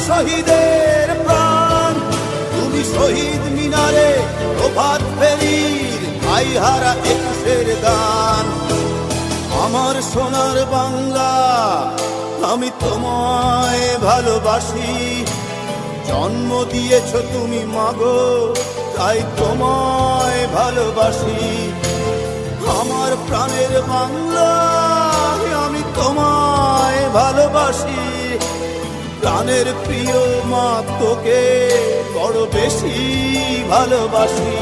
শহীদের প্রাণ। তুমি শহীদ মিনারে প্রভাত ফেরির ভাইহারা একুশের গান। আমার সোনার বাংলা আমি তোমায় ভালোবাসি, জন্ম দিয়েছ তুমি মাগো তাই তোমায় ভালোবাসি। আমার প্রাণের বাংলা আমি তোমায় ভালোবাসি, প্রাণের প্রিয় মা তোকে বড় বেশি ভালোবাসি।